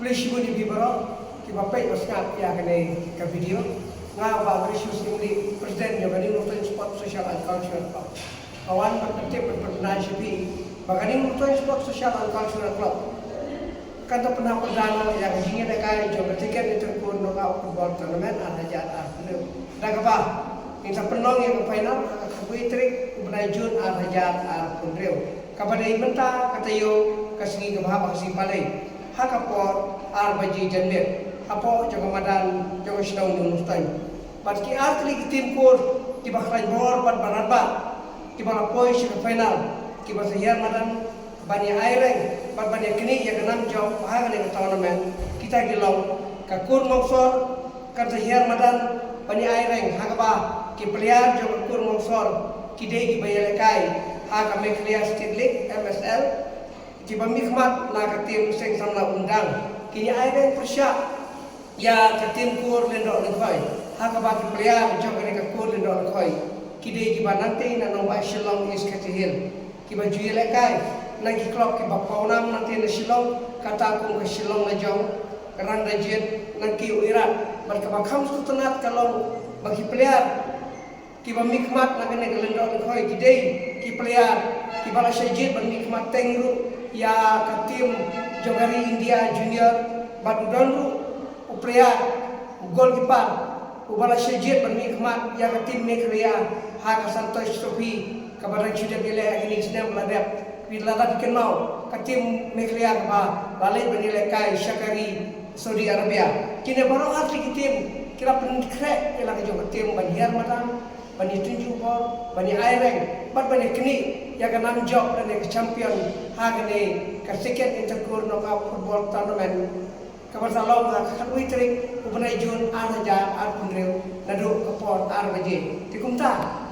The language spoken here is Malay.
Kulisi budi bibaro ki bapai osngat ya kene ka video nga ba Gracious Ingli presiden yo gani Mutuin Sport Social and Cultural Club. Kawan bertertib berpernah sipi bagani Mutuin Sport Social and Cultural Club. Kata pernah perdana yang hingga dekai jo tiket interkur knockout football tournament ada jat daga ba minta penong yang final kabui trik benai Jun ada jat pundreu kapada imenta kata yo kasih gebah kasih palai hakapor baji jendet apo jaga madan jaga sinaw ng mustan batki atli tim kur ki bakran bor bat baraba ki balapoy sa final ki basayar madan bani aireng bat bani kini ya ganam jaw pahagan ng tournament kita gilong kakur mongsor kan sayar madan bani aireng hagaba ki player jaga kur mongsor ki dei ki bayalekai haga mekliya state league MSL ki bamikmat na ka tim sing samna undang kini aireng persya ya ka tim kur lendo lekoi haka ba ki player joga ni ka kur lendo lekoi ki dei ki banante na no ba Shillong is katihil ki ba juile kai na ki klok ki ba paunam nanti na Shillong kata ku ka Shillong na jong karang dajet na ki uirat bar ka ba kham sutunat kalong ba ki player ki ba mikmat na kene lendo lekoi ki dei ki player ki bala shajit ban mikmat tengru ya ka tim jogari India junior badudonru upreya goalkeeper ubala shejit bernikmat ya ka tim mekriya ha ka santosh trophy ka barang chude bele agni snem ladap pilada dikenal ka tim mekriya ba lalai benile kai Shakari Saudi Arabia kini baru atli ki tim kira penkrek ila ka jog tim banhiar matan bani tunju bor bani aireng bat bani kini ya ka nam job dan ka champion hagane ka second interkur knockout football tournament ka barsalong ka kanui trik ubenai Jun ar hajar ar punreu nadu kapor ar baje tikumta